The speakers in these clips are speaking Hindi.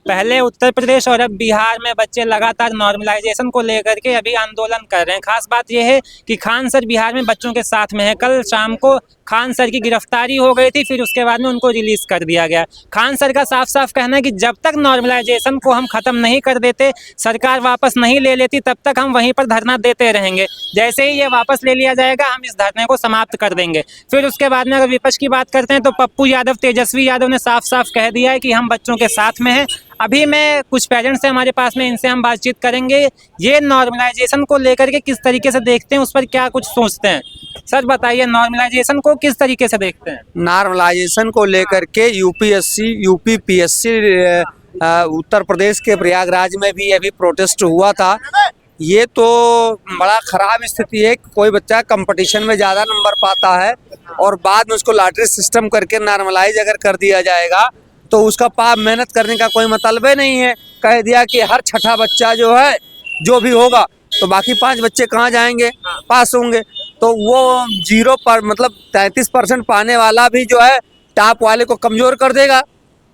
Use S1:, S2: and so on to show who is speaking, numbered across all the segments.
S1: पहले उत्तर प्रदेश और अब बिहार में बच्चे लगातार नॉर्मलाइजेशन को लेकर के अभी आंदोलन कर रहे हैं। खास बात यह है कि खान सर बिहार में बच्चों के साथ में है। कल शाम को खान सर की गिरफ्तारी हो गई थी, फिर उसके बाद में उनको रिलीज कर दिया गया। खान सर का साफ साफ कहना है कि जब तक नॉर्मलाइजेशन को हम खत्म नहीं कर देते, सरकार वापस नहीं ले लेती, तब तक हम वहीं पर धरना देते रहेंगे। जैसे ही ये वापस ले लिया जाएगा, हम इस धरने को समाप्त कर देंगे। फिर उसके बाद में अगर विपक्ष की बात करते हैं तो पप्पू यादव, तेजस्वी यादव ने साफ साफ कह दिया है कि हम बच्चों के साथ में हैं। अभी मैं कुछ पेरेंट्स हैं हमारे पास में, इनसे हम बातचीत करेंगे। ये नॉर्मलाइजेशन को लेकर के किस तरीके से देखते हैं, उस पर क्या कुछ सोचते हैं। सर बताइए, नॉर्मलाइजेशन को किस तरीके से देखते हैं?
S2: नॉर्मलाइजेशन को लेकर के यूपीएससी, यूपीपीएससी उत्तर प्रदेश के प्रयागराज में भी अभी प्रोटेस्ट हुआ था। ये तो बड़ा खराब स्थिति है कि कोई बच्चा कंपटीशन में ज़्यादा नंबर पाता है और बाद में उसको लॉटरी सिस्टम करके नॉर्मलाइज अगर कर दिया जाएगा तो उसका पाप मेहनत करने का कोई मतलब ही नहीं है। कह दिया कि हर छठा बच्चा जो है जो भी होगा तो बाकी 5 बच्चे कहाँ जाएंगे, पास होंगे। तो वो 0 पर मतलब 33% पाने वाला भी जो है टॉप वाले को कमजोर कर देगा,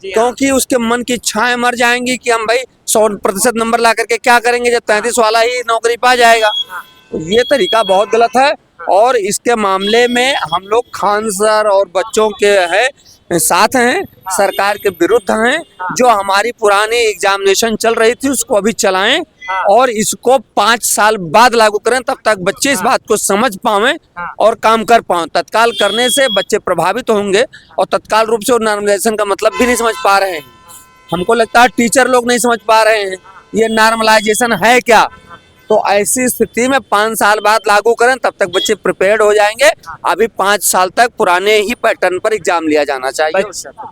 S2: क्योंकि उसके मन की इच्छाएं मर जाएंगी कि हम भाई 100% नंबर ला करके क्या करेंगे जब 33 वाला ही नौकरी पा जाएगा। तो ये तरीका बहुत गलत है और इसके मामले में हम लोग खान सर और बच्चों के साथ हैं, सरकार के विरुद्ध हैं। जो हमारी पुरानी एग्जामिनेशन चल रही थी उसको अभी चलाएं और इसको 5 साल बाद लागू करें, तब तक बच्चे इस बात को समझ पाएं और काम कर पाएं। तत्काल करने से बच्चे प्रभावित होंगे और तत्काल रूप से नॉर्मलाइजेशन का मतलब भी नहीं समझ पा रहे हैं। हमको लगता है टीचर लोग नहीं समझ पा रहे हैं ये नॉर्मलाइजेशन है क्या। तो ऐसी स्थिति में 5 साल बाद लागू करें, तब तक बच्चे प्रिपेयर्ड हो जाएंगे। अभी 5 साल तक पुराने ही पैटर्न पर एग्जाम लिया जाना चाहिए।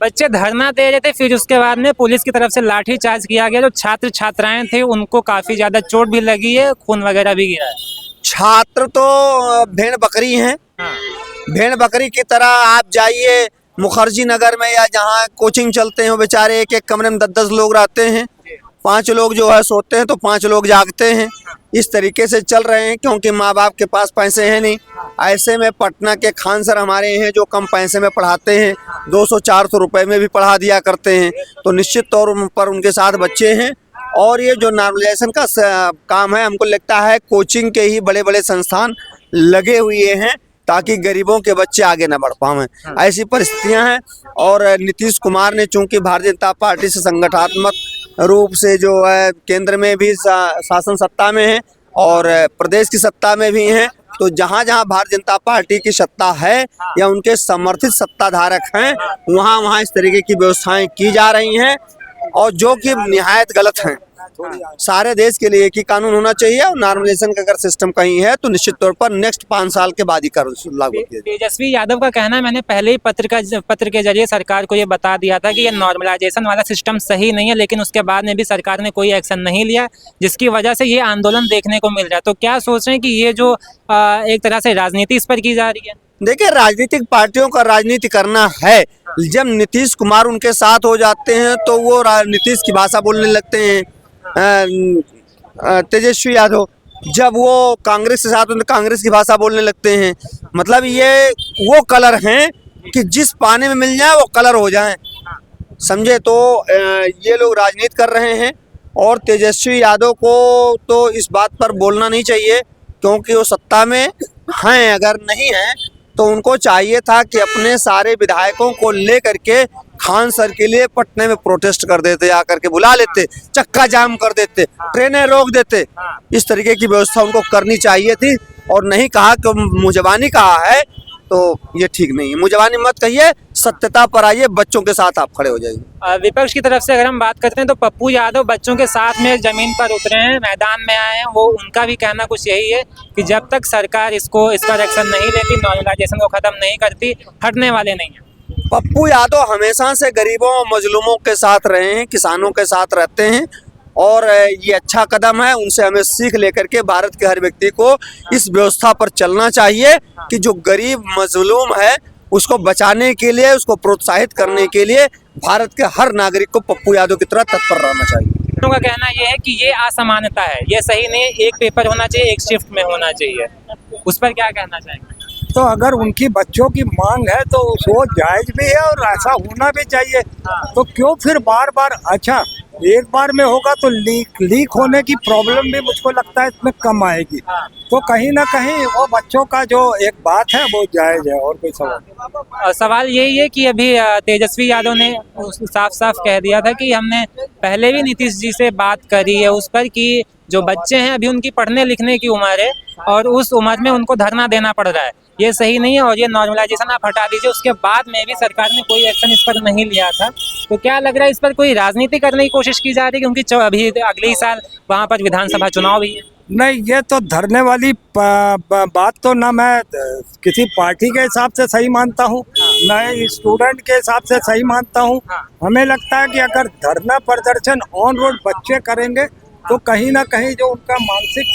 S1: बच्चे धरना दे रहे थे, फिर उसके बाद में पुलिस की तरफ से लाठी चार्ज किया गया। जो छात्र छात्राएं थे उनको काफी ज्यादा चोट भी लगी है, खून वगैरह भी गिरा है।
S2: छात्र तो भेड़ बकरी हैं। भेड़ बकरी की तरह आप जाइए मुखर्जी नगर में या जहाँ कोचिंग चलते हैं, वो बेचारे एक एक कमरे में 10-10 लोग रहते हैं। 5 लोग जो है सोते हैं तो 5 लोग जागते हैं। इस तरीके से चल रहे हैं क्योंकि माँ बाप के पास पैसे हैं नहीं। ऐसे में पटना के खान सर हमारे हैं जो कम पैसे में पढ़ाते हैं, 200-400 रुपए में भी पढ़ा दिया करते हैं। तो निश्चित तौर पर उनके साथ बच्चे हैं और ये जो नॉर्मलाइजेशन का काम है, हमको लगता है कोचिंग के ही बड़े बड़े संस्थान लगे हुए हैं ताकि गरीबों के बच्चे आगे न बढ़ पाएं। ऐसी परिस्थितियां हैं और नीतीश कुमार ने चूंकि भारतीय जनता पार्टी से संगठनात्मक रूप से जो है केंद्र में भी शासन सत्ता में है और प्रदेश की सत्ता में भी हैं, तो जहां जहां भारतीय जनता पार्टी की सत्ता है या उनके समर्थित सत्ताधारक हैं, वहां वहां इस तरीके की व्यवस्थाएं की जा रही हैं और जो कि निहायत गलत हैं। सारे देश के लिए एक ही कानून होना चाहिए और नॉर्मलाइजेशन का अगर सिस्टम कहीं है तो निश्चित तौर पर नेक्स्ट 5 साल के बाद ही लागू किया।
S1: तेजस्वी यादव का कहना है, मैंने पहले ही पत्र के जरिए सरकार को ये बता दिया था कि ये नॉर्मलाइजेशन वाला सिस्टम सही नहीं है, लेकिन उसके बाद में भी सरकार ने कोई एक्शन नहीं लिया, जिसकी वजह से ये आंदोलन देखने को मिल रहा है। तो क्या सोच रहे हैं कि ये जो एक तरह से राजनीति इस पर की जा रही है?
S2: देखिए, राजनीतिक पार्टियों का राजनीति करना है। जब नीतीश कुमार उनके साथ हो जाते हैं तो वो नीतीश की भाषा बोलने लगते हैं। तेजस्वी यादव जब वो कांग्रेस के साथ होते कांग्रेस की भाषा बोलने लगते हैं। मतलब ये वो कलर हैं कि जिस पानी में मिल जाए वो कलर हो जाएं, समझे। तो ये लोग राजनीति कर रहे हैं और तेजस्वी यादव को तो इस बात पर बोलना नहीं चाहिए क्योंकि वो सत्ता में हैं। अगर नहीं हैं तो उनको चाहिए था कि अपने सारे विधायकों को लेकर के खान सर के लिए पटने में प्रोटेस्ट कर देते, आकर के बुला लेते, चक्का जाम कर देते, ट्रेनें रोक देते। इस तरीके की व्यवस्था उनको करनी चाहिए थी और नहीं कहा कि मुजबानी कहा है तो ये ठीक नहीं है। मुजबानी मत कहिए, सत्यता पर आइए, बच्चों के साथ आप खड़े हो जाइए।
S1: विपक्ष की तरफ से अगर हम बात करते हैं तो पप्पू यादव बच्चों के साथ में जमीन पर उतरे हैं, मैदान में आए हैं। वो उनका भी कहना कुछ यही है कि जब तक सरकार इस पर एक्शन नहीं लेती, नॉर्मलाइजेशन को खत्म नहीं करती, हटने वाले नहीं है।
S2: पप्पू यादव हमेशा से गरीबों और मजलूमों के साथ रहे हैं, किसानों के साथ रहते हैं और ये अच्छा कदम है। उनसे हमें सीख लेकर के भारत के हर व्यक्ति को इस व्यवस्था पर चलना चाहिए कि जो गरीब मजलूम है उसको बचाने के लिए, उसको प्रोत्साहित करने के लिए भारत के हर नागरिक को पप्पू यादव की तरह तत्पर रहना चाहिए।
S1: उनका कहना यह है कि ये असमानता है, ये सही नहीं है, एक पेपर होना चाहिए, एक शिफ्ट में होना चाहिए। उस पर क्या कहना चाहेंगे?
S3: तो अगर उनकी बच्चों की मांग है तो वो जायज भी है और ऐसा होना भी चाहिए। तो क्यों फिर बार बार, अच्छा एक बार में होगा तो लीक होने की प्रॉब्लम भी मुझको लगता है इसमें कम आएगी। तो कहीं ना कहीं वो बच्चों का जो एक बात है वो जायज है। और कोई सवाल?
S1: सवाल यही है कि अभी तेजस्वी यादव ने साफ साफ कह दिया था कि हमने पहले भी नीतीश जी से बात करी है उस पर कि जो बच्चे हैं अभी उनकी पढ़ने लिखने की उम्र है और उस उम्र में उनको धरना देना पड़ रहा है, ये सही नहीं है और ये नॉर्मलाइजेशन आप हटा दीजिए। उसके बाद में भी सरकार ने कोई एक्शन इस पर नहीं लिया था। तो क्या लग रहा है इस पर कोई राजनीति करने की कोशिश की जा रही है, क्योंकि अभी अगले ही साल वहाँ पर विधानसभा चुनाव भी है।
S3: नहीं, ये तो धरने वाली बात तो ना मैं किसी पार्टी के हिसाब से सही मानता हूँ, मैं स्टूडेंट के हिसाब से सही मानता हूँ। हमें लगता है कि अगर धरना प्रदर्शन ऑन रोड बच्चे करेंगे तो कहीं ना कहीं जो उनका मानसिक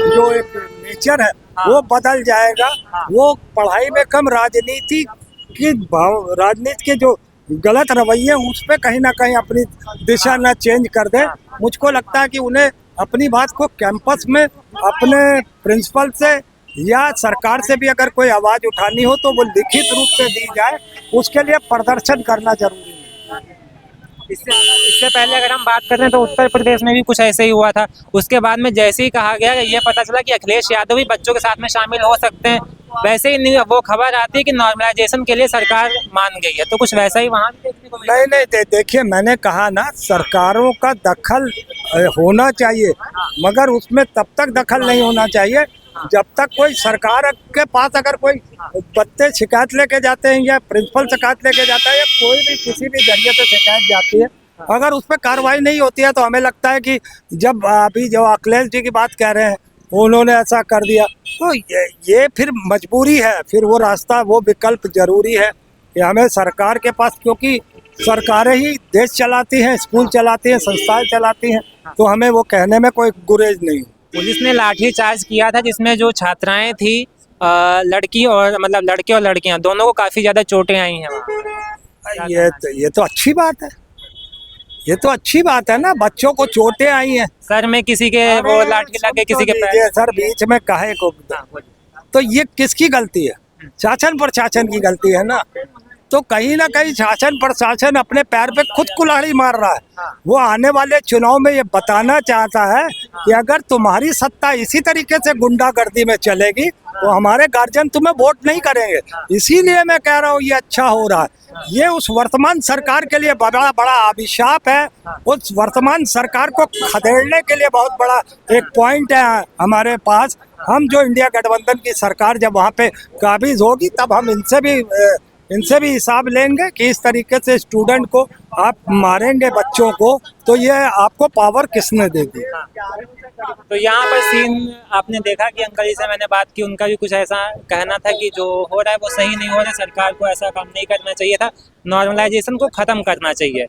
S3: जो एक नेचर है वो बदल जाएगा। वो पढ़ाई में कम राजनीति के जो गलत रवैये उस पर कहीं ना कहीं अपनी दिशा न चेंज कर दे। मुझको लगता है कि उन्हें अपनी बात को कैंपस में अपने प्रिंसिपल से या सरकार से भी अगर कोई आवाज उठानी हो तो वो लिखित रूप से दी जाए, उसके लिए प्रदर्शन करना जरूरी है।
S1: इससे पहले अगर हम बात करें तो उत्तर प्रदेश में भी कुछ ऐसे ही हुआ था। उसके बाद में जैसे ही कहा गया, ये पता चला कि अखिलेश यादव भी बच्चों के साथ में शामिल हो सकते हैं, वैसे ही वो खबर आती है कि नॉर्मलाइजेशन के लिए सरकार मान गई है। तो कुछ वैसा ही वहाँ भी देखने को मिला।
S3: नहीं, देखिए मैंने कहा ना, सरकारों का दखल होना चाहिए, मगर उसमें तब तक दखल नहीं होना चाहिए जब तक कोई सरकार के पास अगर कोई बच्चे शिकायत लेके जाते हैं या प्रिंसिपल शिकायत लेके जाता है या कोई भी किसी भी जरिए से शिकायत जाती है, अगर उस पर कार्रवाई नहीं होती है तो हमें लगता है कि जब अभी जो अखिलेश जी की बात कह रहे हैं उन्होंने ऐसा कर दिया तो ये फिर मजबूरी है, फिर वो रास्ता वो विकल्प जरूरी है कि हमें सरकार के पास, क्योंकि सरकारें ही देश चलाती हैं, स्कूल चलाती हैं, संस्थाएं चलाती हैं, तो हमें वो कहने में कोई गुरेज नहीं।
S1: पुलिस ने लाठी चार्ज किया था जिसमें जो छात्राएं थी, लड़की और मतलब लड़के और लड़कियां दोनों को काफी ज्यादा चोटें आई हैं वहाँ।
S3: ये तो अच्छी बात है, ये तो अच्छी बात है ना, बच्चों को चोटें आई हैं।
S1: सर में किसी के वो लाठी लगे, किसी के पैर।
S3: सर बीच में काहे को, तो ये किसकी गलती है? शासन प्रशासन की गलती है ना। तो कहीं ना कहीं शासन प्रशासन अपने पैर पे खुद कुल्हाड़ी मार रहा है। वो आने वाले चुनाव में ये बताना चाहता है कि अगर तुम्हारी सत्ता इसी तरीके से गुंडागर्दी में चलेगी तो हमारे गार्जियन तुम्हें वोट नहीं करेंगे। इसीलिए मैं कह रहा हूँ ये अच्छा हो रहा है। ये उस वर्तमान सरकार के लिए बड़ा बड़ा अभिशाप है। उस वर्तमान सरकार को खदेड़ने के लिए बहुत बड़ा एक पॉइंट है हमारे पास। हम जो इंडिया गठबंधन की सरकार जब वहाँ पे काबिज होगी तब हम इनसे भी हिसाब लेंगे कि इस तरीके से स्टूडेंट को आप मारेंगे बच्चों को, तो ये आपको पावर किसने देगी।
S1: तो यहाँ पर सीन आपने देखा कि अंकल जी से मैंने बात की, उनका भी कुछ ऐसा कहना था कि जो हो रहा है वो सही नहीं हो रहा है, सरकार को ऐसा काम नहीं करना चाहिए था, नॉर्मलाइजेशन को खत्म करना चाहिए।